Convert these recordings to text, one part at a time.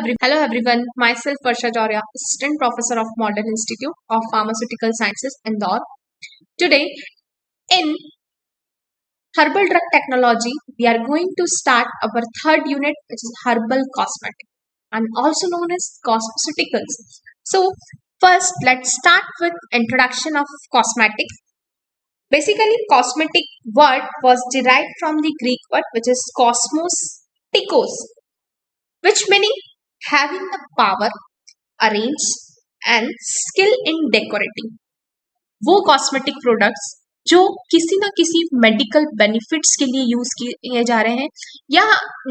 Hello everyone, myself Varsha Joria, Assistant Professor of Modern Institute of Pharmaceutical Sciences, Indore. Today, in Herbal Drug Technology, we are going to start our third unit, which is Herbal Cosmetic, and also known as Cosmeceuticals. So, first, let's start with introduction of cosmetic. Basically, cosmetic word was derived from the Greek word, which is cosmos, tikos, which meaning having the power, arrange and skill in decorating वो cosmetic products जो किसी ना किसी medical benefits के लिए use किए जा रहे हैं या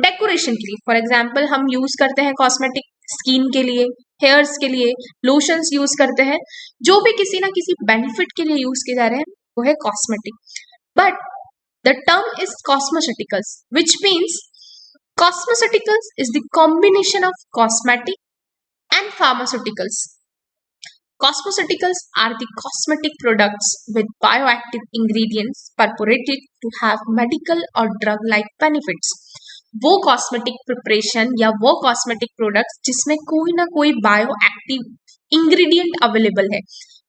डेकोरेशन के लिए. फॉर एग्जांपल हम यूज करते हैं कॉस्मेटिक स्किन के लिए, हेयर्स के लिए, लोशंस यूज करते हैं, जो भी किसी ना किसी बेनिफिट के लिए यूज किए जा रहे हैं वो है cosmetic. But the term is cosmeceuticals, which means cosmeceuticals is the combination of cosmetic and pharmaceuticals. Cosmeceuticals are the cosmetic products with bioactive ingredients purported to have medical or drug-like benefits. वो cosmetic preparation या वो cosmetic products जिसमें कोई ना कोई bioactive ingredient available है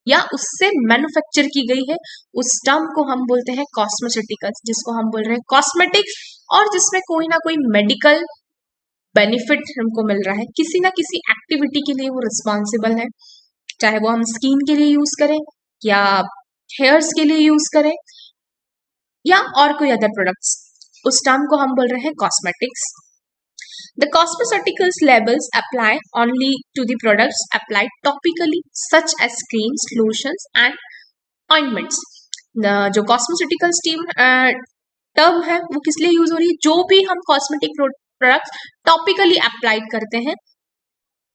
या उससे मैन्युफैक्चर की गई है, उस टर्म को हम बोलते हैं कॉस्मेटिकल्स, जिसको हम बोल रहे हैं कॉस्मेटिक्स, और जिसमें कोई ना कोई मेडिकल बेनिफिट हमको मिल रहा है, किसी ना किसी एक्टिविटी के लिए वो रिस्पॉन्सिबल है, चाहे वो हम स्किन के लिए यूज करें या हेयर्स के लिए यूज करें या और कोई अदर प्रोडक्ट्स, उस टर्म को हम बोल रहे हैं cosmetics. The cosmeceuticals labels apply only to the products applied topically, such as creams, lotions, and ointments. जो cosmeceuticals टर्म है वो किस लिए यूज हो रही है? जो भी हम कॉस्मेटिक प्रोडक्ट्स टॉपिकली अप्लाइड करते हैं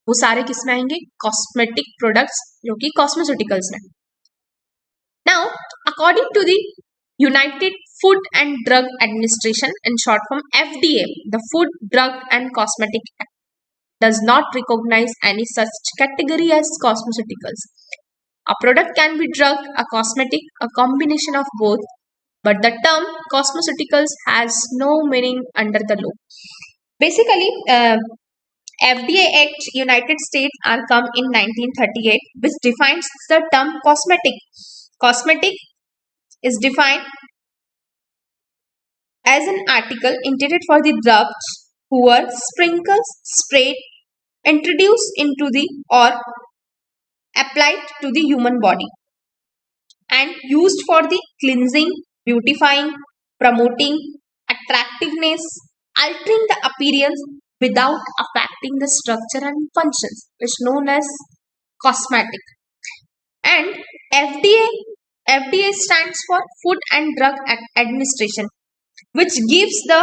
वो सारे किस में आएंगे? कॉस्मेटिक प्रोडक्ट्स, जो कि कॉस्मेटिकल्स में. Now according to the United Food and Drug Administration, in short form FDA, the Food, Drug and Cosmetic Act does not recognize any such category as cosmeceuticals. A product can be drug, a cosmetic, a combination of both, but the term cosmeceuticals has no meaning under the law. Basically, FDA Act United States are come in 1938, which defines the term cosmetic. Cosmetic is defined as an article intended for the drugs who were sprinkles, sprayed, introduced into the or applied to the human body and used for the cleansing, beautifying, promoting attractiveness, altering the appearance without affecting the structure and functions, which is known as cosmetic. And FDA stands for Food and Drug Administration, which gives the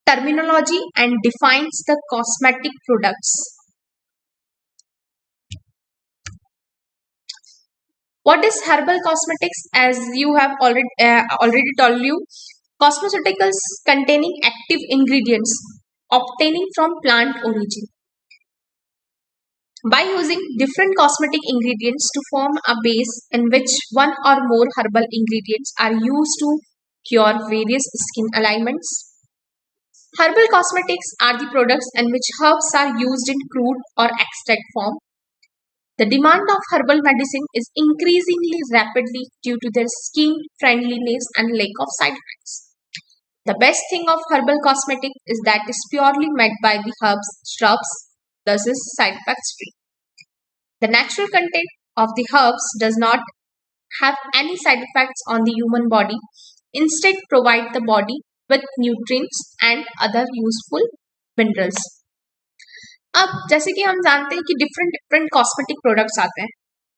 terminology and defines the cosmetic products. What is herbal cosmetics? As you have already told you, cosmeceuticals containing active ingredients obtaining from plant origin. By using different cosmetic ingredients to form a base in which one or more herbal ingredients are used to cure various skin ailments. Herbal cosmetics are the products in which herbs are used in crude or extract form. The demand of herbal medicine is increasingly rapidly due to their skin friendliness and lack of side effects. The best thing of herbal cosmetic is that it is purely made by the herbs, shrubs, thus is side effects free. The natural content of the herbs does not have any side effects on the human body, instead provide the body with nutrients and other useful minerals. अब जैसे कि हम जानते हैं कि different cosmetic products आते हैं,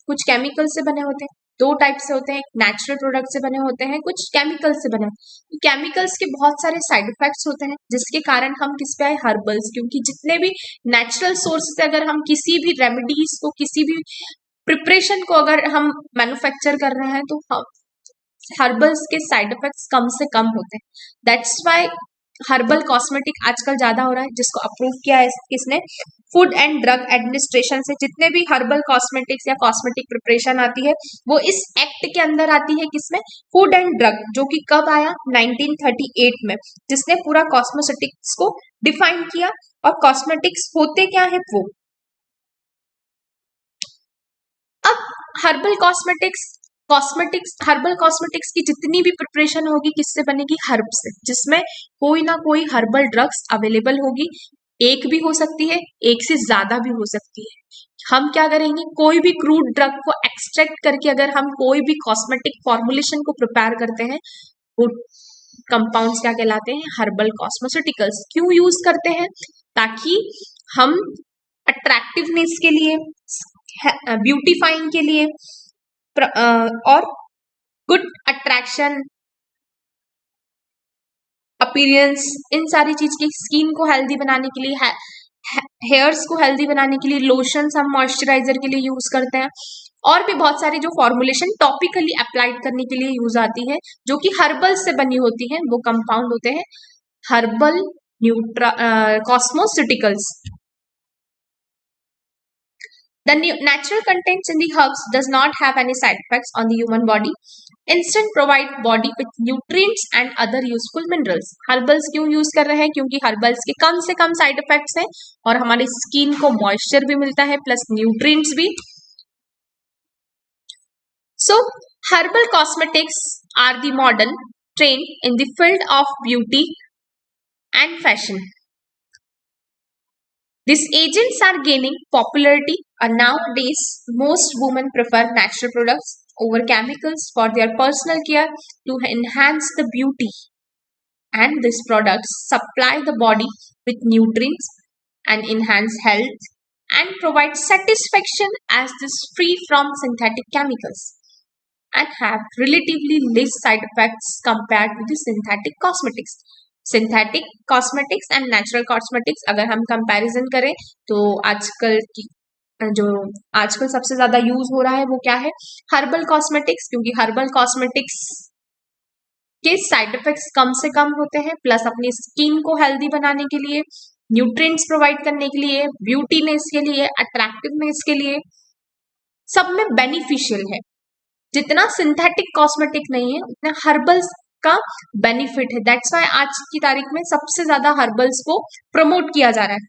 कुछ केमिकल से बने होते हैं, दो टाइप से होते हैं, नेचुरल प्रोडक्ट से बने होते हैं, कुछ केमिकल से बने होते हैं. केमिकल्स के बहुत सारे साइड इफेक्ट्स होते हैं, जिसके कारण हम किस पे आए? हर्बल्स. क्योंकि जितने भी नेचुरल सोर्स से अगर हम किसी भी रेमेडीज को, किसी भी प्रिपरेशन को अगर हम मैन्युफैक्चर कर रहे हैं तो हर्बल्स के साइड इफेक्ट्स कम से कम होते हैं. दैट्स वाई हर्बल कॉस्मेटिक आजकल ज्यादा हो रहा है, जिसको अप्रूव किया है किसने? फूड एंड ड्रग एडमिनिस्ट्रेशन से जितने भी हर्बल कॉस्मेटिक्स या कॉस्मेटिक प्रिपरेशन आती है वो इस एक्ट के अंदर आती है। किसमें? फूड एंड ड्रग, जो कि कब आया? 1938 में, जिसने पूरा कॉस्मेटिक्स को डिफाइन किया। और कॉस्मेटिक्स होते क्या है वो। अब हर्बल कॉस्मेटिक्स की जितनी भी प्रिपरेशन होगी किससे बनेगी? हर्ब से, जिसमें कोई ना कोई हर्बल ड्रग्स अवेलेबल होगी। एक भी हो सकती है, एक से ज्यादा भी हो सकती है। हम क्या करेंगे? कोई भी क्रूड ड्रग को एक्सट्रैक्ट करके अगर हम कोई भी कॉस्मेटिक फॉर्मुलेशन को प्रिपेयर करते हैं, वो कंपाउंड्स क्या कहलाते हैं? हर्बल कॉस्मेटिकल्स। क्यों यूज करते हैं? ताकि हम अट्रैक्टिवनेस के लिए, ब्यूटीफाइंग के लिए और गुड अट्रैक्शन, अपीयरेंस, इन सारी चीज की, स्किन को हेल्दी बनाने के लिए, हेयर्स को हेल्दी बनाने के लिए लोशंस हम मॉइस्चराइजर के लिए यूज करते हैं। और भी बहुत सारी जो फॉर्मुलेशन टॉपिकली अप्लाइड करने के लिए यूज आती है, जो कि हर्बल से बनी होती है, वो कंपाउंड होते हैं herbal कॉस्मोसिटिकल्स। The natural contents in the herbs does not have any side effects on the human body. Instead provide body with nutrients and other useful minerals. Herbals क्यों यूज कर रहे हैं? क्योंकि herbals के कम से कम साइड इफेक्ट्स हैं और हमारी स्किन को मॉइस्चर भी मिलता है प्लस न्यूट्रिएंट्स भी। So herbal cosmetics are the modern trend in the field of beauty and fashion. These agents are gaining popularity, and nowadays most women prefer natural products over chemicals for their personal care to enhance the beauty. And these products supply the body with nutrients and enhance health and provide satisfaction as this free from synthetic chemicals and have relatively less side effects compared to the synthetic cosmetics. Synthetic cosmetics and natural cosmetics अगर हम comparison करें तो आजकल सबसे ज्यादा use हो रहा है वो क्या है? हर्बल कॉस्मेटिक्स, क्योंकि हर्बल कॉस्मेटिक्स के साइड इफेक्ट्स कम से कम होते हैं प्लस अपनी स्किन को हेल्दी बनाने के लिए, न्यूट्रिएंट्स प्रोवाइड करने के लिए, ब्यूटीनेस के लिए, अट्रैक्टिवनेस के लिए, सब में बेनिफिशियल है। जितना सिंथेटिक कॉस्मेटिक नहीं है उतना हर्बल्स का बेनिफिट है। दैट्स वाई आज की तारीख में सबसे ज्यादा हर्बल्स को प्रमोट किया जा रहा है।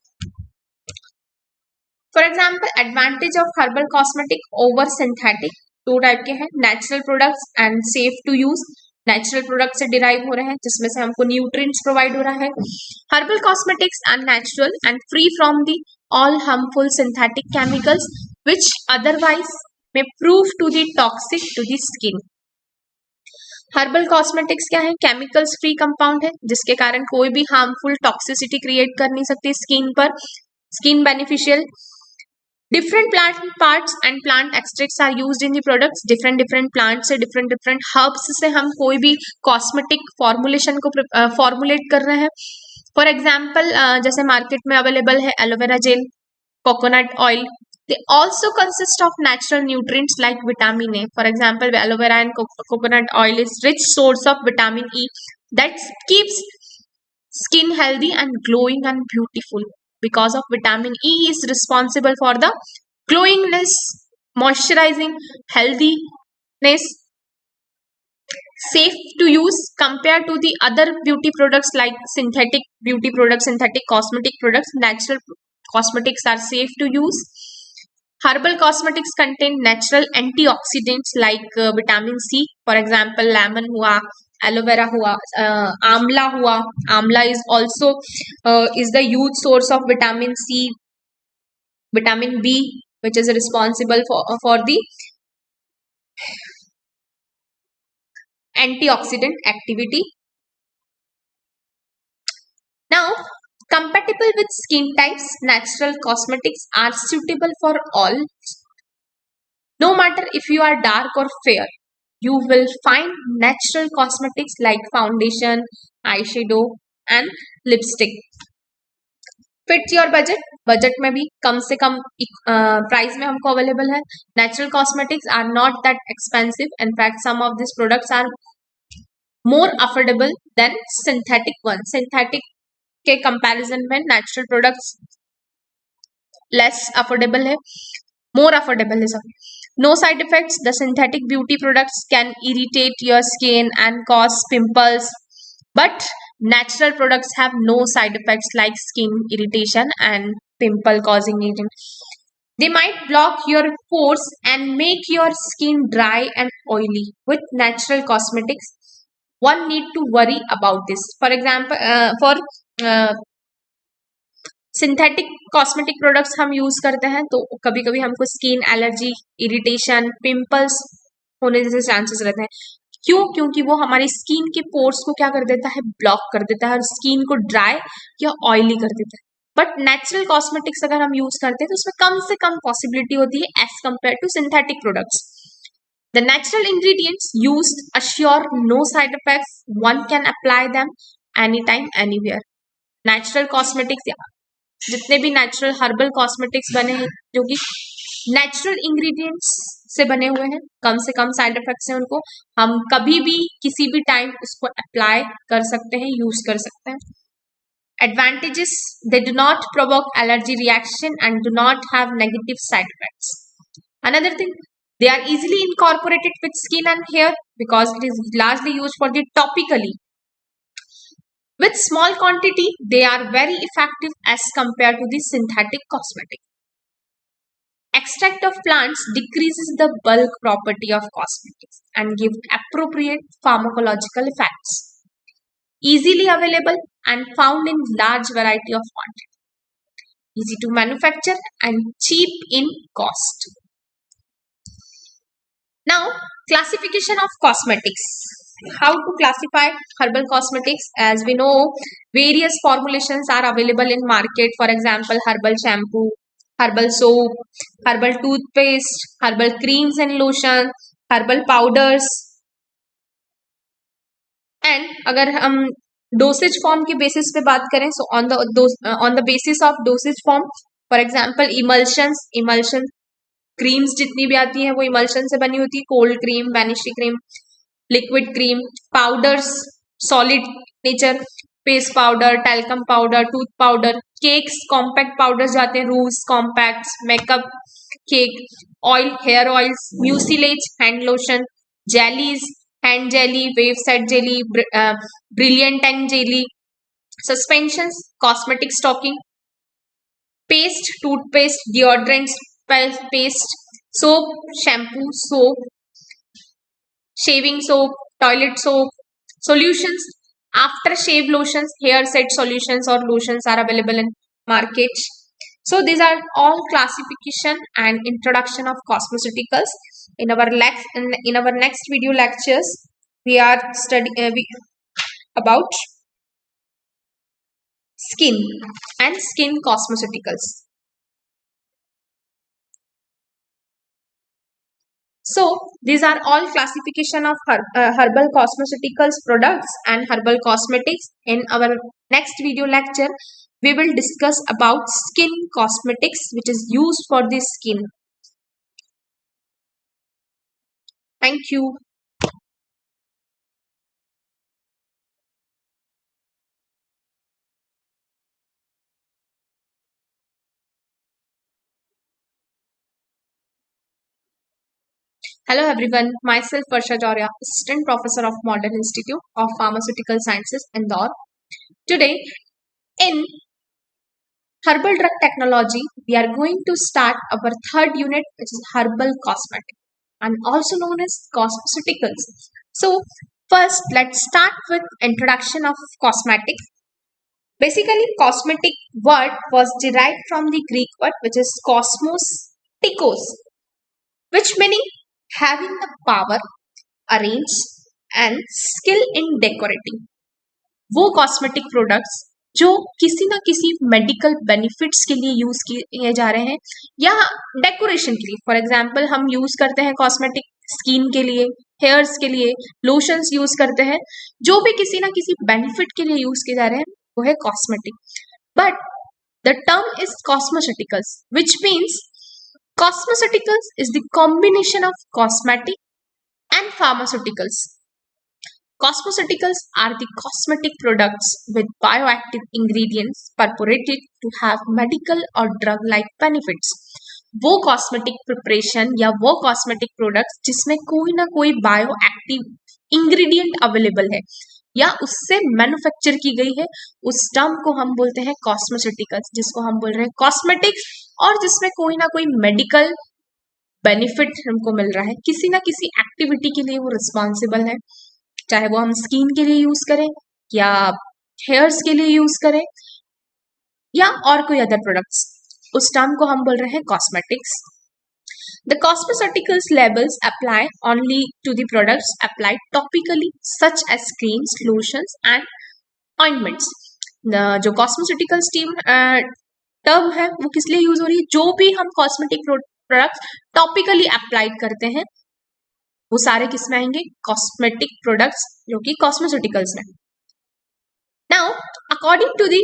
For example advantage of herbal cosmetic over synthetic, दो टाइप के हैं, natural products and safe to use. Natural product से डिराइव हो रहे हैं जिसमें से हमको न्यूट्रिएंट्स प्रोवाइड हो रहा है। Herbal cosmetics are natural and free from the all harmful synthetic chemicals which otherwise may prove to be toxic to the skin. Herbal cosmetics क्या है? केमिकल्स फ्री कंपाउंड है जिसके कारण कोई भी हार्मफुल टॉक्सिसिटी क्रिएट कर नहीं सकती स्किन पर। Skin beneficial. Different plant parts and plant extracts are used in the products. Different plant से, डिफरेंट हर्ब्स से हम कोई भी कॉस्मेटिक फॉर्मुलेशन को फॉर्मुलेट कर रहे हैं। फॉर एग्जाम्पल जैसे मार्केट में अवेलेबल है aloe vera gel, coconut oil. They also consist of natural nutrients like vitamin A. For example, aloe vera and coconut oil is rich source of vitamin E that keeps skin healthy and glowing and beautiful. Because of vitamin E is responsible for the glowingness, moisturizing, healthiness, safe to use compared to the other beauty products like synthetic beauty products, synthetic cosmetic products. Natural cosmetics are safe to use. Herbal cosmetics contain natural antioxidants like vitamin C. For example, lemon हुआ, aloe vera हुआ, आंवला हुआ. आंवला is also is the huge source of vitamin C, vitamin B, which is responsible for the antioxidant activity. Now, compatible with skin types, natural cosmetics are suitable for all. No matter if you are dark or fair, you will find natural cosmetics like foundation, eyeshadow and lipstick. Fits your budget. Budget में भी कम से कम price में हमको available है. Natural cosmetics are not that expensive. In fact, some of these products are more affordable than synthetic ones. Synthetic के comparison में natural products less affordable है, more affordable है sorry. No side effects. The synthetic beauty products can irritate your skin and cause pimples, but natural products have no side effects like skin irritation and pimple causing agent. They might block your pores and make your skin dry and oily. With natural cosmetics, one need to worry about this. For example, for uh, synthetic cosmetic products हम use करते हैं तो कभी कभी हमको skin allergy, irritation, pimples होने जैसे chances रहते हैं. क्यों? क्योंकि वो हमारी स्किन के पोर्स को क्या कर देता है, ब्लॉक कर देता है और स्किन को ड्राई या ऑयली कर देता है. बट नेचुरल कॉस्मेटिक्स अगर हम यूज करते हैं तो उसमें कम से कम पॉसिबिलिटी होती है as compare to synthetic products. The natural ingredients used assure no side effects. One can apply them anytime, anywhere. Natural cosmetics, जितने भी नेचुरल हर्बल कॉस्मेटिक्स बने हैं जो कि नेचुरल इंग्रेडिएंट्स से बने हुए हैं, कम से कम साइड इफेक्ट्स हैं, उनको हम कभी भी किसी भी टाइम उसको अप्लाई कर सकते हैं, यूज कर सकते हैं. Advantages: they do not provoke allergy reaction and do not have negative side effects. Another thing, they are easily incorporated with skin and hair because it is largely used for the topically. With small quantity, they are very effective as compared to the synthetic cosmetic. Extract of plants decreases the bulk property of cosmetics and give appropriate pharmacological effects. Easily available and found in large variety of quantity. Easy to manufacture and cheap in cost. Now, classification of cosmetics. How to classify herbal cosmetics? As we know, various formulations are available in market. For example, herbal shampoo, herbal soap, herbal toothpaste, herbal creams and lotion, herbal powders. And अगर हम dosage form के basis पे बात करें, so on the basis of dosage form, for example, emulsion creams जितनी भी आती हैं वो इमल्शन से बनी होती है. Cold cream, vanishing cream, liquid cream, powders, solid nature, paste powder, talcum powder, tooth powder, cakes, compact powder जाते हैं, rouge, compact, makeup cake, oil, hair oils, mucilage, hand lotion, jellies, hand jelly, wave set jelly, brilliant and jelly, suspensions, cosmetic stocking, paste, toothpaste, deodorants, paste, soap, shampoo, soap, shaving soap, toilet soap, solutions, aftershave lotions, hair set solutions or lotions are available in market. So these are all classification and introduction of cosmeceuticals. In our next video lectures, we are studying about skin and skin cosmeceuticals. So these are all classification of herbal cosmeceuticals products and herbal cosmetics. In our next video lecture, we will discuss about skin cosmetics which is used for the skin. Thank you. Hello everyone, myself Varsha Joria, Assistant Professor of Modern Institute of Pharmaceutical Sciences, Indore. Today, in Herbal Drug Technology, we are going to start our third unit, which is Herbal Cosmetic and also known as Cosmeceuticals. So, first, let's start with introduction of cosmetics. Basically, cosmetic word was derived from the Greek word, which is cosmos, tikos, which meaning having the power, arrange and skill in decorating. वो cosmetic products जो किसी ना किसी medical benefits के लिए use किए जा रहे हैं या डेकोरेशन के लिए. फॉर एग्जांपल हम यूज करते हैं कॉस्मेटिक स्किन के लिए, हेयर्स के लिए, लोशंस यूज करते हैं, जो भी किसी ना किसी बेनिफिट के लिए यूज किए जा रहे हैं वो है cosmetic. But the term is cosmeceuticals, which means cosmeceuticals is the combination of cosmetic and pharmaceuticals. Cosmeceuticals are the cosmetic products with bioactive ingredients purported to have medical or drug-like benefits. वो cosmetic preparation या वो cosmetic products जिसमें कोई ना कोई bio active ingredient available है या उससे मैन्युफैक्चर की गई है, उस टर्म को हम बोलते हैं कॉस्मेटिकल्स, जिसको हम बोल रहे हैं कॉस्मेटिक्स, और जिसमें कोई ना कोई मेडिकल बेनिफिट हमको मिल रहा है, किसी ना किसी एक्टिविटी के लिए वो रिस्पॉन्सिबल है, चाहे वो हम स्किन के लिए यूज करें या हेयर्स के लिए यूज करें या और कोई अदर प्रोडक्ट्स, उस टर्म को हम बोल रहे हैं cosmetics. The cosmeceuticals labels apply only to the products applied topically, such as creams, lotions, and ointments. जो कॉस्मेटिकल्स टर्म है वो किस लिए यूज हो रही है? जो भी हम कॉस्मेटिक प्रोडक्ट्स टॉपिकली अप्लाइड करते हैं वो सारे किस में आएंगे? कॉस्मेटिक प्रोडक्ट्स, जो कि कॉस्मेटिकल्स में. Now according to the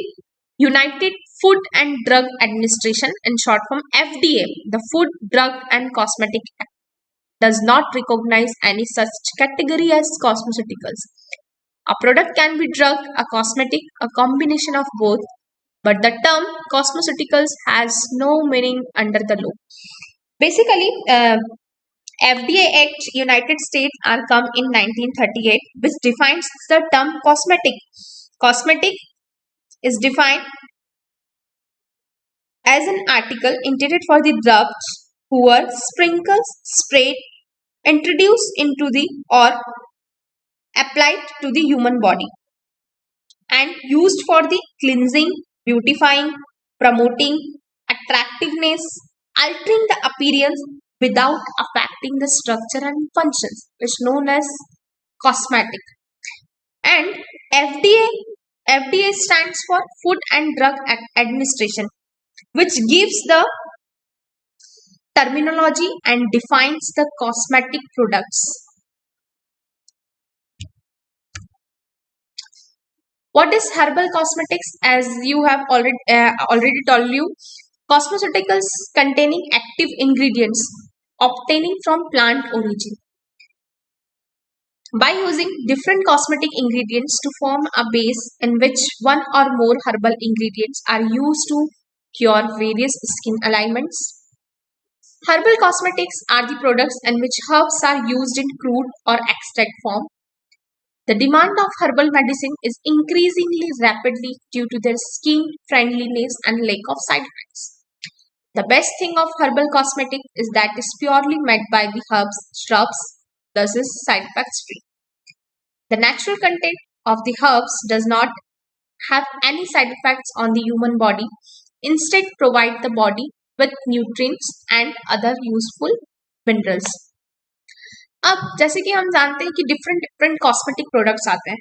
United Food and Drug Administration, in short form FDA, the Food, Drug and Cosmetic Act does not recognize any such category as cosmeceuticals. A product can be drug, a cosmetic, a combination of both, but the term cosmeceuticals has no meaning under the law. Basically, FDA Act United States are come in 1938, which defines the term cosmetic. Cosmetic is defined as an article intended for the drugs who were sprinkles, sprayed, introduced into the or applied to the human body and used for the cleansing, beautifying, promoting attractiveness, altering the appearance without affecting the structure and functions, which is known as cosmetic. And FDA stands for Food and Drug Administration, which gives the terminology and defines the cosmetic products. What is herbal cosmetics? As you have already told you, cosmeceuticals containing active ingredients obtaining from plant origin. By using different cosmetic ingredients to form a base in which one or more herbal ingredients are used to cure various skin ailments. Herbal cosmetics are the products in which herbs are used in crude or extract form. The demand of herbal medicine is increasingly rapidly due to their skin friendliness and lack of side effects. The best thing of herbal cosmetic is that it is purely made by the herbs, shrubs, thus is side effects free. The natural content of the herbs does not have any side effects on the human body, instead provide the body with nutrients and other useful minerals. अब जैसे कि हम जानते हैं कि different cosmetic products आते हैं,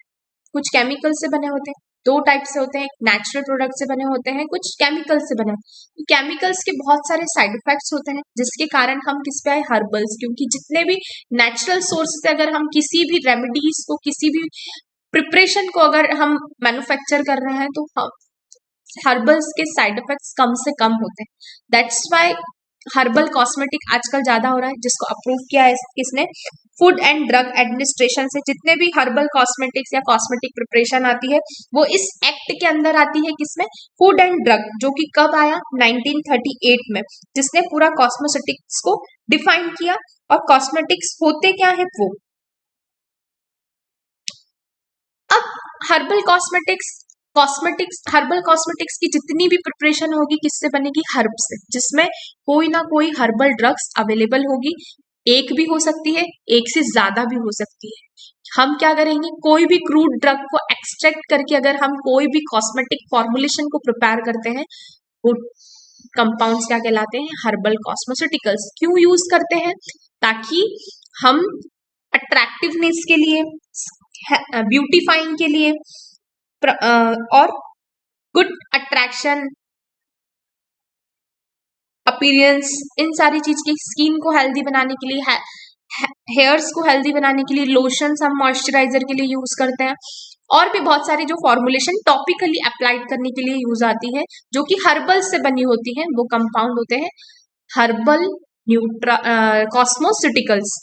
कुछ केमिकल से बने होते हैं, दो टाइप से होते हैं, नेचुरल प्रोडक्ट से बने होते हैं, कुछ केमिकल से बने होते हैं. केमिकल्स के बहुत सारे साइड इफेक्ट्स होते हैं, जिसके कारण हम किस पे आए? हर्बल्स. क्योंकि जितने भी नेचुरल सोर्स से अगर हम किसी भी रेमेडीज को, किसी भी प्रिपरेशन को अगर हम मैन्युफैक्चर कर रहे हैं तो हर्बल्स के साइड इफेक्ट्स कम से कम होते हैं. दैट्स वाई हर्बल कॉस्मेटिक आजकल ज्यादा हो रहा है, जिसको अप्रूव किया है किसने? फूड एंड ड्रग एडमिनिस्ट्रेशन से. जितने भी हर्बल कॉस्मेटिक्स या कॉस्मेटिक प्रिपरेशन आती है वो इस एक्ट के अंदर आती है. किसमें? फूड एंड ड्रग, जो कि कब आया? 1938 में, जिसने पूरा कॉस्मेटिक्स को डिफाइन किया. और कॉस्मेटिक्स होते क्या है वो. अब हर्बल हर्बल कॉस्मेटिक्स की जितनी भी प्रिपरेशन होगी किससे बनेगी? हर्ब से, जिसमें कोई ना कोई हर्बल ड्रग्स अवेलेबल होगी. एक भी हो सकती है, एक से ज्यादा भी हो सकती है. हम क्या करेंगे? कोई भी क्रूड ड्रग को एक्सट्रैक्ट करके अगर हम कोई भी कॉस्मेटिक फॉर्मुलेशन को प्रिपेयर करते हैं, वो कंपाउंड्स क्या कहलाते हैं? हर्बल कॉस्मेटिकल्स. क्यों यूज करते हैं? ताकि हम अट्रैक्टिवनेस के लिए, ब्यूटीफाइंग के लिए और गुड अट्रैक्शन, अपीयरेंस, इन सारी चीज की, स्किन को हेल्दी बनाने के लिए, हेयर्स को हेल्दी बनाने के लिए लोशंस हम मॉइस्चराइजर के लिए यूज करते हैं. और भी बहुत सारी जो फॉर्मुलेशन टॉपिकली अप्लाइड करने के लिए यूज आती है, जो कि हर्बल से बनी होती है, वो कंपाउंड होते हैं herbal कॉस्मोसिटिकल्स.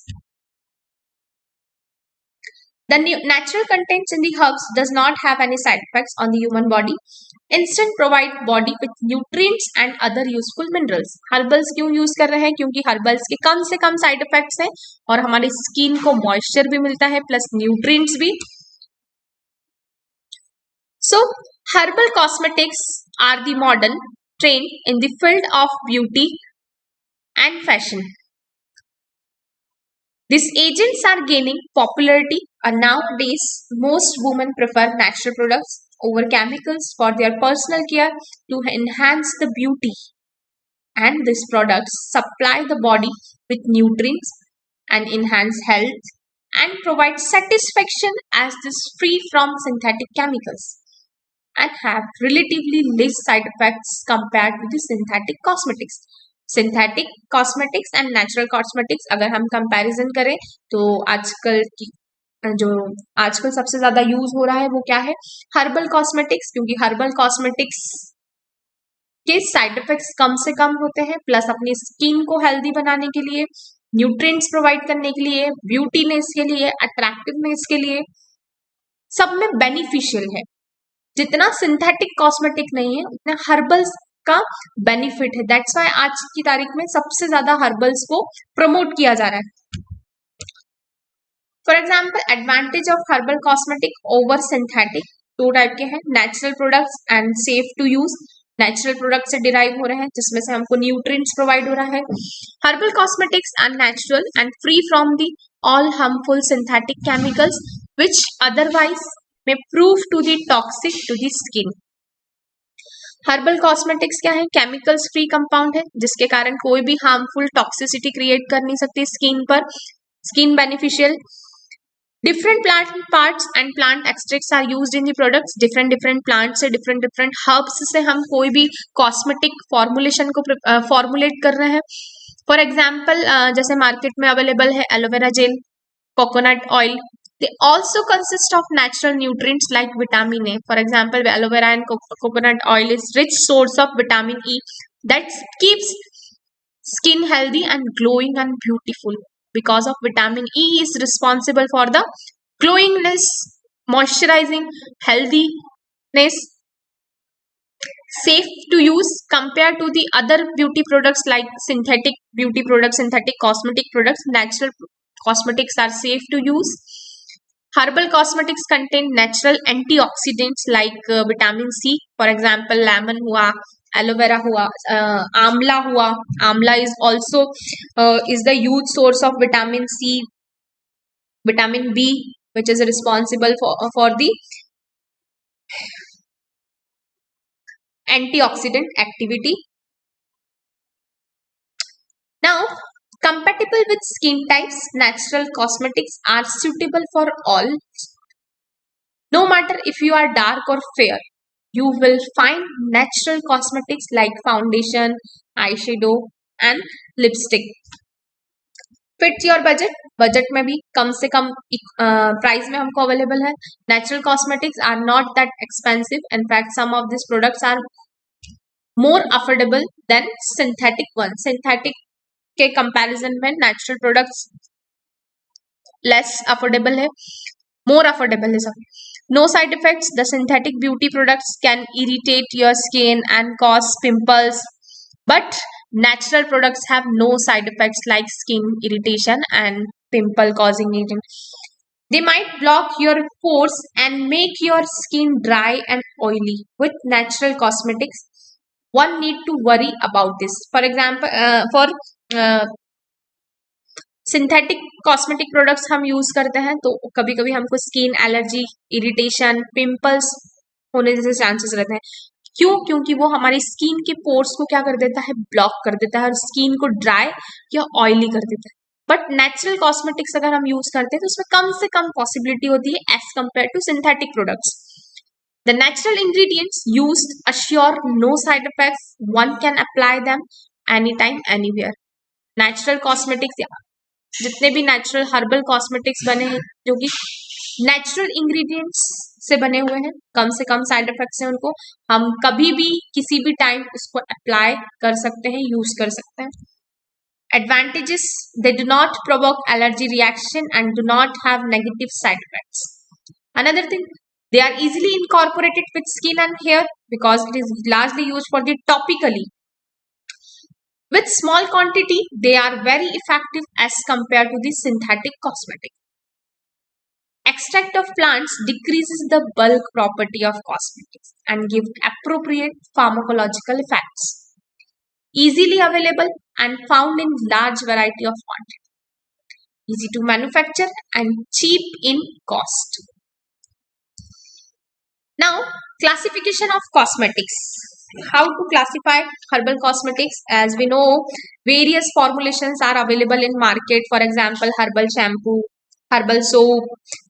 The natural contents in the herbs does not have any side effects on the human body. Instant provide body with nutrients and other useful minerals. Herbals क्यों यूज कर रहे हैं? क्योंकि हर्बल्स के कम से कम साइड इफेक्ट्स हैं और हमारी स्किन को मॉइस्चर भी मिलता है प्लस न्यूट्रिएंट्स भी. So herbal cosmetics are the modern trend in the field of beauty and fashion. These agents are gaining popularity and nowadays most women prefer natural products over chemicals for their personal care to enhance the beauty, and these products supply the body with nutrients and enhance health and provide satisfaction as this free from synthetic chemicals and have relatively less side effects compared to the synthetic cosmetics. Synthetic cosmetics and natural cosmetics अगर हम comparison करें तो आजकल की जो आजकल सबसे ज्यादा यूज हो रहा है वो क्या है? हर्बल कॉस्मेटिक्स, क्योंकि हर्बल कॉस्मेटिक्स के साइड इफेक्ट्स कम से कम होते हैं प्लस अपनी स्किन को हेल्दी बनाने के लिए, न्यूट्रिएंट्स प्रोवाइड करने के लिए, ब्यूटीनेस के लिए, अट्रैक्टिवनेस के लिए सब में बेनिफिशियल है. जितना सिंथेटिक कॉस्मेटिक नहीं है उतना हर्बल्स का बेनिफिट है. दैट्स व्हाई आज की तारीख में सबसे ज्यादा हर्बल्स को प्रमोट किया जा रहा है. For example advantage of herbal cosmetic over synthetic दो टाइप के हैं, natural products and safe to use. Natural product से डिराइव हो रहे हैं जिसमें से हमको न्यूट्रिएंट्स प्रोवाइड हो रहा है. Herbal cosmetics are natural and free from the all harmful synthetic chemicals which otherwise may prove to be toxic to the skin. Herbal cosmetics क्या है? केमिकल्स फ्री कंपाउंड है जिसके कारण कोई भी हार्मफुल टॉक्सिसिटी क्रिएट कर नहीं सकती स्किन पर. Skin beneficial. Different plant parts and plant extracts are used in the products. Different plant से डिफरेंट हर्ब्स से हम कोई भी कॉस्मेटिक फॉर्मुलेशन को फॉर्मुलेट कर रहे हैं. फॉर एग्जाम्पल जैसे मार्केट में अवेलेबल है aloe vera gel, coconut oil. They also consist of natural nutrients like vitamin A. For example, aloe vera and coconut oil is rich source of vitamin E that keeps skin healthy and glowing and beautiful. Because of vitamin E is responsible for the glowingness, moisturizing, healthiness, safe to use compared to the other beauty products like synthetic beauty products, synthetic cosmetic products. Natural cosmetics are safe to use. Herbal cosmetics contain natural antioxidants like vitamin C. For example, lemon हुआ, aloe vera हुआ, आंवला हुआ. आंवला is also is the huge source of vitamin C, vitamin B, which is responsible for the antioxidant activity. Now, compatible with skin types, natural cosmetics are suitable for all. No matter if you are dark or fair, you will find natural cosmetics like foundation, eyeshadow and lipstick. Fits your budget. Budget में भी कम से कम price में हमको available है. Natural cosmetics are not that expensive. In fact, some of these products are more affordable than synthetic ones. Synthetic के comparison में natural products less affordable है, more affordable है. सब no side effects. The synthetic beauty products can irritate your skin and cause pimples, but natural products have no side effects like skin irritation and pimple causing agent. They might block your pores and make your skin dry and oily. With natural cosmetics, one need to worry about this. For example, for synthetic cosmetic products हम use करते हैं तो कभी कभी हमको skin allergy, irritation, pimples होने जैसे chances रहते हैं. क्यों? क्योंकि वो हमारी स्किन के पोर्स को क्या कर देता है? ब्लॉक कर देता है और स्किन को ड्राई या ऑयली कर देता है. बट नेचुरल कॉस्मेटिक्स अगर हम यूज करते हैं तो उसमें कम से कम पॉसिबिलिटी होती है as compare to synthetic products. The natural ingredients used assure no side effects. One can apply them anytime, anywhere. Natural cosmetics, जितने भी नेचुरल हर्बल कॉस्मेटिक्स बने हैं जो कि नेचुरल इंग्रेडिएंट्स से बने हुए हैं, कम से कम साइड इफेक्ट्स हैं, उनको हम कभी भी किसी भी टाइम उसको अप्लाई कर सकते हैं, यूज कर सकते हैं. Advantages: they do not provoke allergy reaction and do not have negative side effects. Another thing, they are easily incorporated with skin and hair because it is largely used for the topically. With small quantity, they are very effective as compared to the synthetic cosmetic. Extract of plants decreases the bulk property of cosmetics and give appropriate pharmacological effects. Easily available and found in large variety of quantity. Easy to manufacture and cheap in cost. Now, classification of cosmetics. How to classify herbal cosmetics? As we know, various formulations are available in market. For example, herbal shampoo, herbal soap,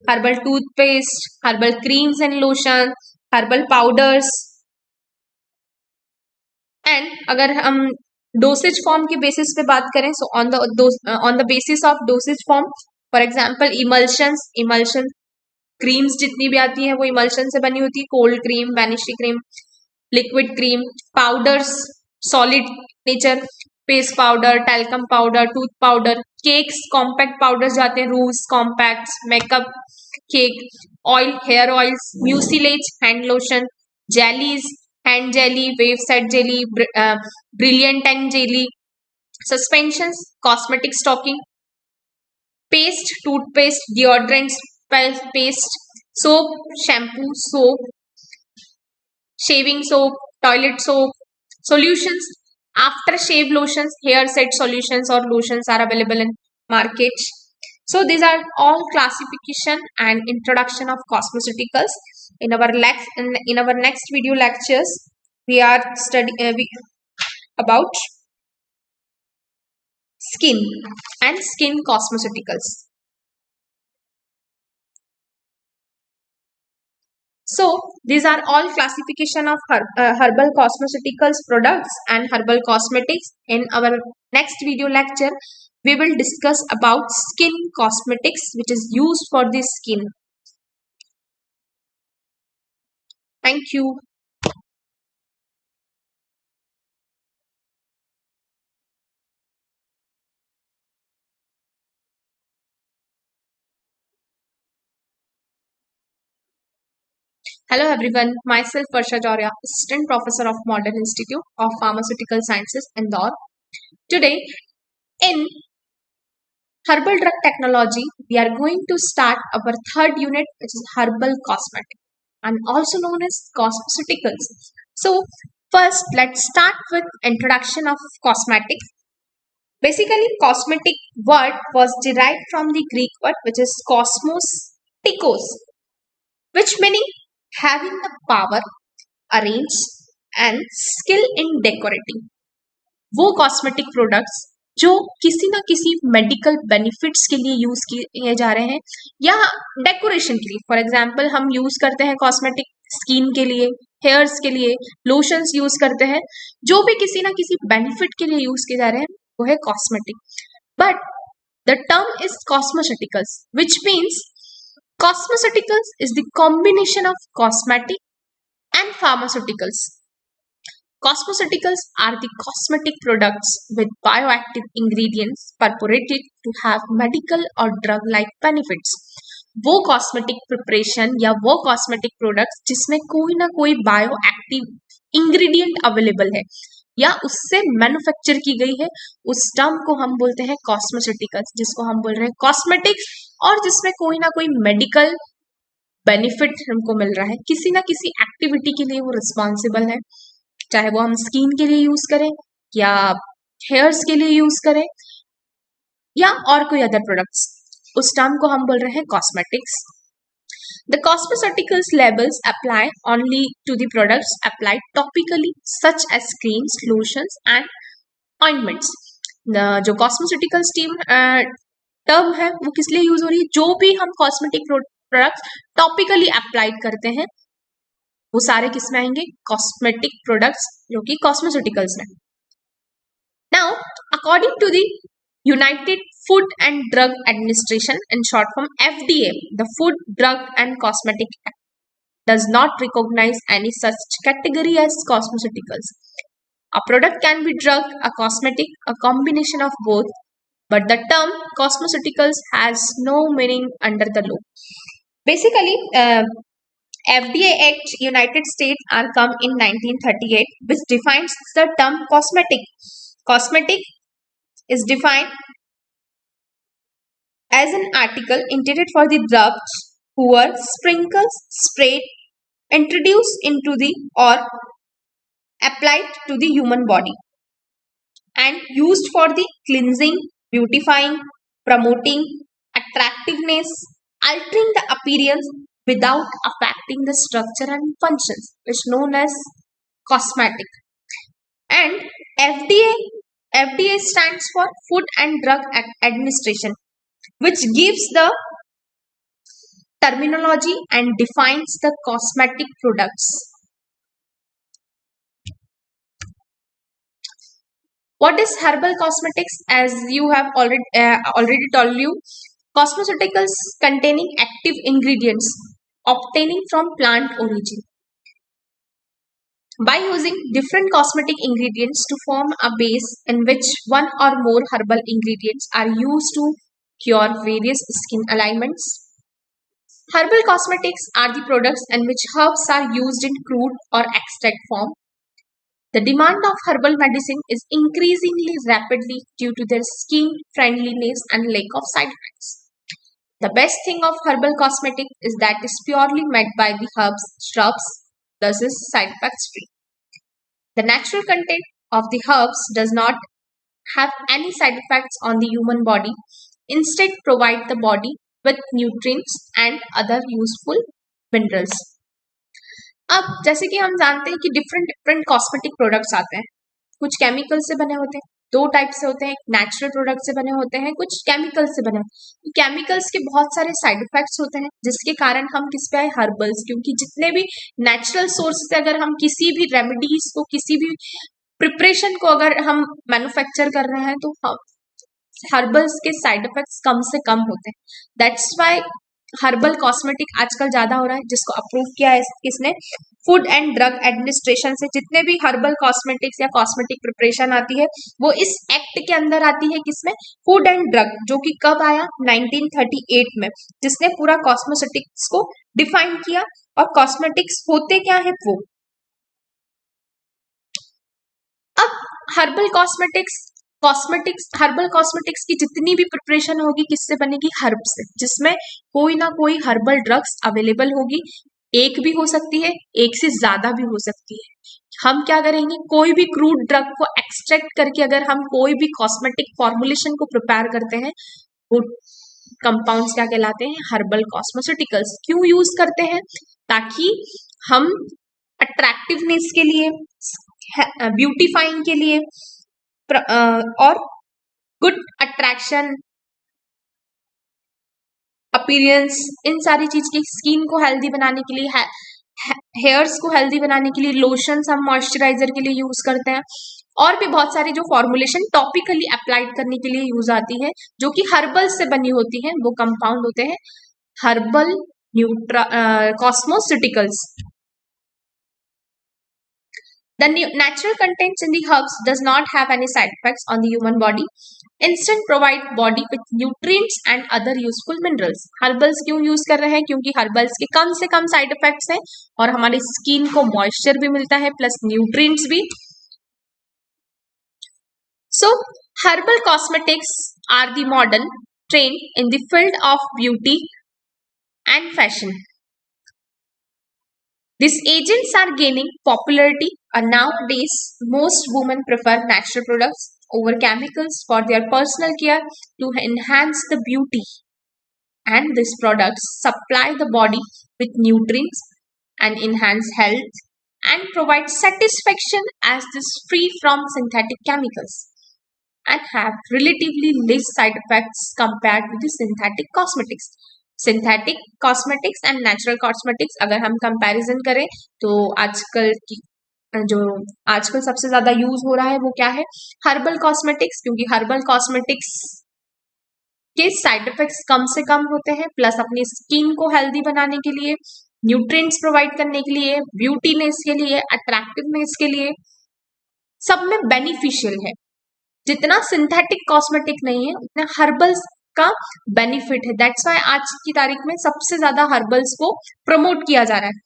herbal toothpaste, herbal creams and lotion, herbal powders. And अगर हम dosage form के basis पे बात करें, so on the basis of dosage form, for example emulsion creams जितनी भी आती हैं वो इमल्शन से बनी होती है. Cold cream, vanishing cream, liquid cream, powders solid nature, paste powder, talcum powder, tooth powder, cakes compact powder जाते हैं, rouge compact, makeup cake, oil, hair oils, mucilage, hand lotion, jellies, hand jelly, wave set jelly, brilliant and jelly, suspensions, cosmetic stocking, paste, toothpaste, deodorants, paste, soap, shampoo, soap, shaving soap, toilet soap, solutions, aftershave lotions, hair set solutions or lotions are available in market. So these are all classification and introduction of cosmeceuticals. In our next video lectures, we are studying about skin and skin cosmeceuticals. So these are all classification of herbal cosmeceuticals products and herbal cosmetics. In our next video lecture, we will discuss about skin cosmetics, which is used for the skin. Thank you. Hello everyone, myself Varsha Joria, Assistant Professor of Modern Institute of Pharmaceutical Sciences, Indore. Today, in Herbal Drug Technology, we are going to start our third unit, which is Herbal Cosmetic and also known as Cosmeceuticals. So, first, let's start with introduction of cosmetics. Basically, cosmetic word was derived from the Greek word, which is cosmos tikos, which meaning having the power, arrange and skill in decorating. वो cosmetic products जो किसी ना किसी medical benefits के लिए use किए जा रहे हैं या डेकोरेशन के लिए. फॉर एग्जांपल हम यूज करते हैं कॉस्मेटिक स्किन के लिए, हेयर्स के लिए, लोशंस यूज करते हैं, जो भी किसी ना किसी बेनिफिट के लिए यूज किए जा रहे हैं वो है cosmetic. But the term is cosmeceuticals, which means cosmeceuticals is the combination of cosmetic and pharmaceuticals. Cosmeceuticals are the cosmetic products with bioactive ingredients purported to have medical or drug-like benefits. वो cosmetic preparation या वो cosmetic products जिसमें कोई ना कोई bioactive ingredient available है या उससे मैन्युफैक्चर की गई है, उस टर्म को हम बोलते हैं कॉस्मेटिकल्स, जिसको हम बोल रहे हैं कॉस्मेटिक्स, और जिसमें कोई ना कोई मेडिकल बेनिफिट हमको मिल रहा है, किसी ना किसी एक्टिविटी के लिए वो रिस्पॉन्सिबल है, चाहे वो हम स्किन के लिए यूज करें या हेयर्स के लिए यूज करें या और कोई अदर प्रोडक्ट्स, उस टर्म को हम बोल रहे हैं cosmetics. The cosmeceuticals labels apply only to the products applied topically, such as creams, lotions, and ointments. जो cosmeceuticals टर्म है वो किस लिए यूज हो रही है? जो भी हम कॉस्मेटिक प्रोडक्ट्स टॉपिकली अप्लाइड करते हैं वो सारे किस में आएंगे? कॉस्मेटिक प्रोडक्ट्स, जो कि कॉस्मेटिकल्स में. Now according to the United Food and Drug Administration, in short form FDA, the Food, Drug and Cosmetic Act does not recognize any such category as cosmeceuticals. A product can be drug, a cosmetic, a combination of both, but the term cosmeceuticals has no meaning under the law. Basically, FDA Act United States are come in 1938, which defines the term cosmetic. Cosmetic is defined as an article intended for the drugs who were sprinkles, sprayed, introduced into the or applied to the human body and used for the cleansing, beautifying, promoting attractiveness, altering the appearance without affecting the structure and functions, which is known as cosmetic. And FDA stands for Food and Drug Administration, which gives the terminology and defines the cosmetic products. What is herbal cosmetics? As you have already told you, cosmeceuticals containing active ingredients obtaining from plant origin. By using different cosmetic ingredients to form a base in which one or more herbal ingredients are used to cure various skin ailments. Herbal cosmetics are the products in which herbs are used in crude or extract form. The demand of herbal medicine is increasingly rapidly due to their skin friendliness and lack of side effects. The best thing of herbal cosmetic is that it is purely made by the herbs, shrubs, thus is side effects free. The natural content of the herbs does not have any side effects on the human body, instead provide the body with nutrients and other useful minerals. अब जैसे कि हम जानते हैं कि different different cosmetic products आते हैं, कुछ केमिकल से बने होते हैं, दो टाइप से होते हैं, नेचुरल प्रोडक्ट से बने होते हैं, कुछ केमिकल से बने होते हैं। केमिकल्स के बहुत सारे साइड इफेक्ट्स होते हैं जिसके कारण हम किस पे आए, हर्बल्स, क्योंकि जितने भी नेचुरल सोर्स से अगर हम किसी भी रेमेडीज को, किसी भी प्रिपरेशन को अगर हम मैन्युफैक्चर कर रहे हैं तो हर्बल्स के साइड इफेक्ट्स कम से कम होते हैं। दैट्स वाई हर्बल कॉस्मेटिक आजकल ज्यादा हो रहा है, जिसको अप्रूव किया है किसने, फूड एंड ड्रग एडमिनिस्ट्रेशन से। जितने भी हर्बल कॉस्मेटिक्स या कॉस्मेटिक प्रिपरेशन आती है वो इस एक्ट के अंदर आती है, किसमें, फूड एंड ड्रग, जो कि कब आया, 1938 में, जिसने पूरा कॉस्मेटिक्स को डिफाइन किया। और कॉस्मेटिक्स होते क्या है वो। अब हर्बल हर्बल कॉस्मेटिक्स की जितनी भी प्रिपरेशन होगी किससे बनेगी, हर्ब से, जिसमें कोई ना कोई हर्बल ड्रग्स अवेलेबल होगी, एक भी हो सकती है, एक से ज्यादा भी हो सकती है। हम क्या करेंगे, कोई भी क्रूड ड्रग को एक्सट्रैक्ट करके अगर हम कोई भी कॉस्मेटिक फॉर्मुलेशन को प्रिपेयर करते हैं, वो कंपाउंड्स क्या कहलाते हैं, हर्बल कॉस्मेटिकल्स। क्यों यूज करते हैं, ताकि हम अट्रैक्टिवनेस के लिए, ब्यूटीफाइंग के लिए और गुड अट्रैक्शन, अपीयरेंस, इन सारी चीज की, स्किन को हेल्दी बनाने के लिए, हेयर्स को हेल्दी बनाने के लिए लोशंस हम मॉइस्चराइजर के लिए यूज करते हैं, और भी बहुत सारी जो फॉर्मुलेशन टॉपिकली अप्लाइड करने के लिए यूज आती है, जो कि हर्बल से बनी होती है, वो कंपाउंड होते हैं herbal कॉस्मोस्यूटिकल्स। The natural contents in the herbs does not have any side effects on the human body. Instead provide body with nutrients and other useful minerals. Herbals क्यों यूज कर रहे हैं, क्योंकि herbals के कम से कम साइड इफेक्ट्स हैं और हमारी स्किन को मॉइस्चर भी मिलता है प्लस न्यूट्रिएंट्स भी। So herbal cosmetics are the modern trend in the field of beauty and fashion. These agents are gaining popularity, and nowadays most women prefer natural products over chemicals for their personal care to enhance the beauty. And these products supply the body with nutrients and enhance health and provide satisfaction as it is free from synthetic chemicals and have relatively less side effects compared to the synthetic cosmetics. Synthetic cosmetics and natural cosmetics अगर हम comparison करें तो आजकल सबसे ज्यादा use हो रहा है वो क्या है, हर्बल कॉस्मेटिक्स, क्योंकि हर्बल कॉस्मेटिक्स के साइड इफेक्ट्स कम से कम होते हैं, प्लस अपनी स्किन को हेल्दी बनाने के लिए, न्यूट्रिएंट्स प्रोवाइड करने के लिए, ब्यूटीनेस के लिए, अट्रैक्टिवनेस के लिए सब में बेनिफिशियल है। जितना सिंथेटिक कॉस्मेटिक नहीं है उतना हर्बल्स का बेनिफिट है। दैट्स वाई आज की तारीख में सबसे ज्यादा हर्बल्स को प्रमोट किया जा रहा है।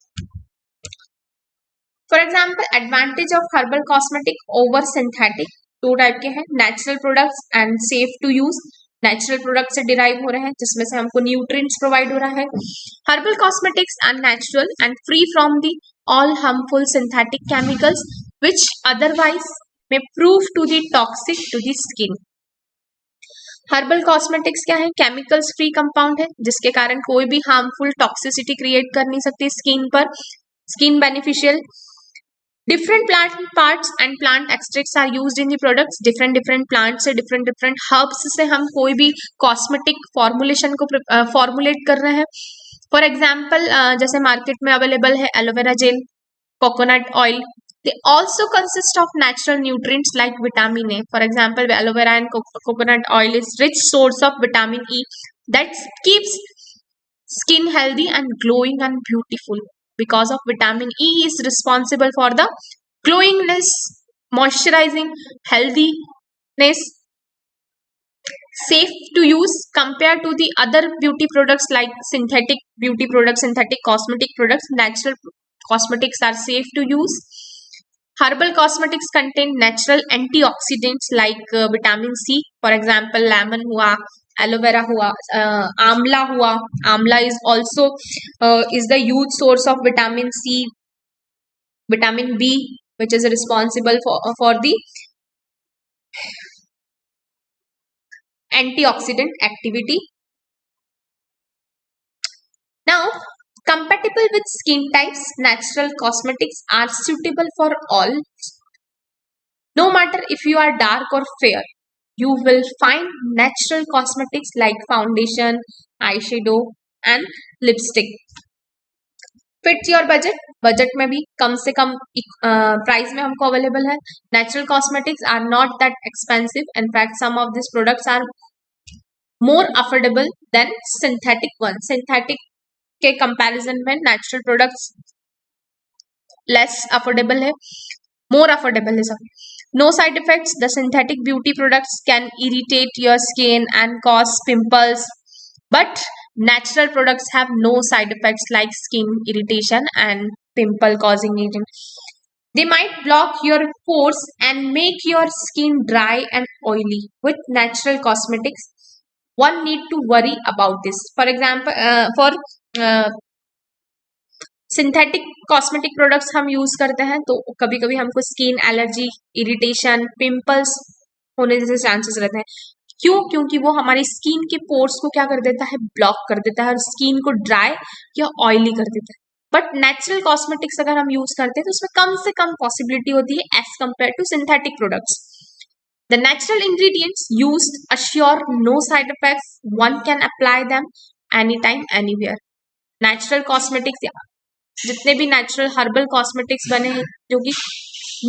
For example advantage of herbal cosmetic over synthetic, दो टाइप के हैं, natural products and safe to use. Natural product से डिराइव हो रहे हैं जिसमें से हमको न्यूट्रिएंट्स प्रोवाइड हो रहा है। Herbal cosmetics are natural and free from the all harmful synthetic chemicals which otherwise may prove to the toxic to the skin. Herbal cosmetics क्या है? केमिकल्स फ्री कंपाउंड है जिसके कारण कोई भी हार्मफुल टॉक्सिसिटी क्रिएट कर नहीं सकती स्किन पर। Skin beneficial. Different plant parts and plant extracts are used in the products. different plants से different herbs से हम कोई भी cosmetic formulation को formulate कर रहे हैं। For example जैसे market में available है aloe vera gel, coconut oil. They also consist of natural nutrients like vitamin A. For example, aloe vera and coconut oil is rich source of vitamin E that keeps skin healthy and glowing and beautiful. Because of vitamin E is responsible for the glowingness, moisturizing, healthiness, safe to use compared to the other beauty products like synthetic beauty products, synthetic cosmetic products. Natural cosmetics are safe to use. Herbal cosmetics contain natural antioxidants like vitamin C. For example, lemon हुआ, aloe vera हुआ, आंवला हुआ. आंवला is also is the huge source of vitamin C, vitamin B, which is responsible for the antioxidant activity. Now, compatible with skin types, natural cosmetics are suitable for all. No matter if you are dark or fair, you will find natural cosmetics like foundation, eyeshadow and lipstick. Fits your budget. Budget में भी कम से कम price में हमको available है. Natural cosmetics are not that expensive. In fact, some of these products are more affordable than synthetic ones. Synthetic के comparison में natural products less affordable है, more affordable है सब. No side effects. The synthetic beauty products can irritate your skin and cause pimples, but natural products have no side effects like skin irritation and pimple causing agent. They might block your pores and make your skin dry and oily. With natural cosmetics, one need to worry about this. For example, for synthetic cosmetic products हम use करते हैं तो कभी कभी हमको skin allergy, irritation, pimples होने जैसे chances रहते हैं. क्यों? क्योंकि वो हमारी स्किन के पोर्स को क्या कर देता है? ब्लॉक कर देता है और स्किन को ड्राई या ऑयली कर देता है. बट नेचुरल कॉस्मेटिक्स अगर हम यूज करते हैं तो उसमें कम से कम पॉसिबिलिटी होती है as compare to synthetic products. The natural ingredients used assure no side effects. One can apply them anytime, anywhere. Natural cosmetics, जितने भी नेचुरल हर्बल कॉस्मेटिक्स बने हैं जो कि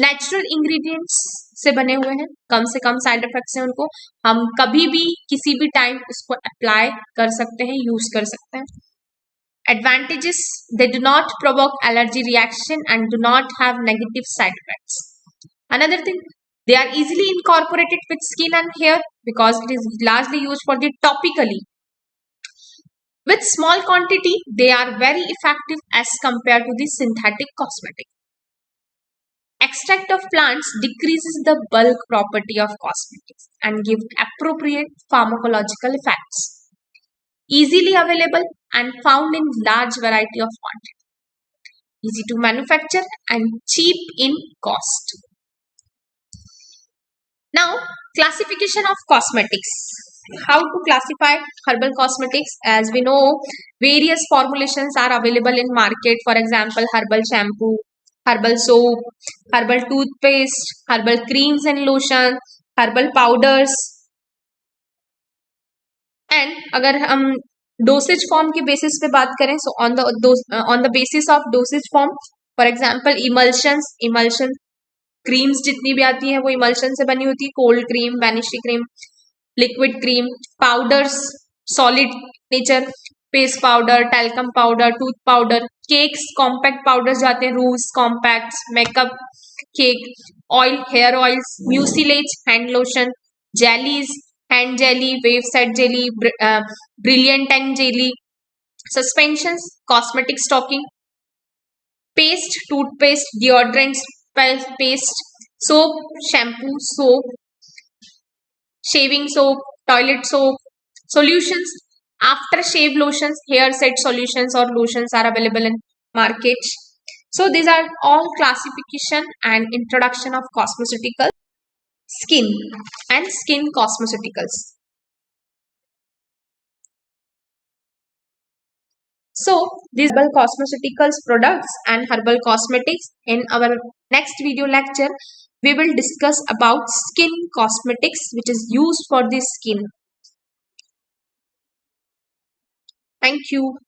नेचुरल इंग्रेडिएंट्स से बने हुए हैं, कम से कम साइड इफेक्ट्स हैं, उनको हम कभी भी किसी भी टाइम उसको अप्लाई कर सकते हैं, यूज कर सकते हैं. Advantages: they do not provoke allergy reaction and do not have negative side effects. Another thing, they are easily incorporated with skin and hair because it is largely used for the topically. With small quantity, they are very effective as compared to the synthetic cosmetic. Extract of plants decreases the bulk property of cosmetics and give appropriate pharmacological effects. Easily available and found in large variety of quantity. Easy to manufacture and cheap in cost. Now, classification of cosmetics. How to classify herbal cosmetics? As we know, various formulations are available in market. For example, herbal shampoo, herbal soap, herbal toothpaste, herbal creams and lotion, herbal powders. And अगर हम dosage form के basis पे बात करें, so on the basis of dosage form, for example, emulsion creams जितनी भी आती हैं वो इमल्शन से बनी होती है. Cold cream, vanishing cream, liquid cream, powders, solid nature, paste powder, talcum powder, tooth powder, cakes, compact powders जो आते हैं, rouge, compacts, makeup cake, oil, hair oils, mucilage, hand lotion, jellies, hand jelly, wave set jelly, brilliant and jelly, suspensions, cosmetic stocking, paste, toothpaste, deodorant paste, soap, shampoo, soap, shaving soap, toilet soap, solutions, aftershave lotions, hair set solutions or lotions are available in market. So these are all classification and introduction of cosmeceutical skin and skin cosmeceuticals. So these herbal cosmeceuticals products and herbal cosmetics. In our next video lecture, we will discuss about skin cosmetics which is used for the skin. Thank you.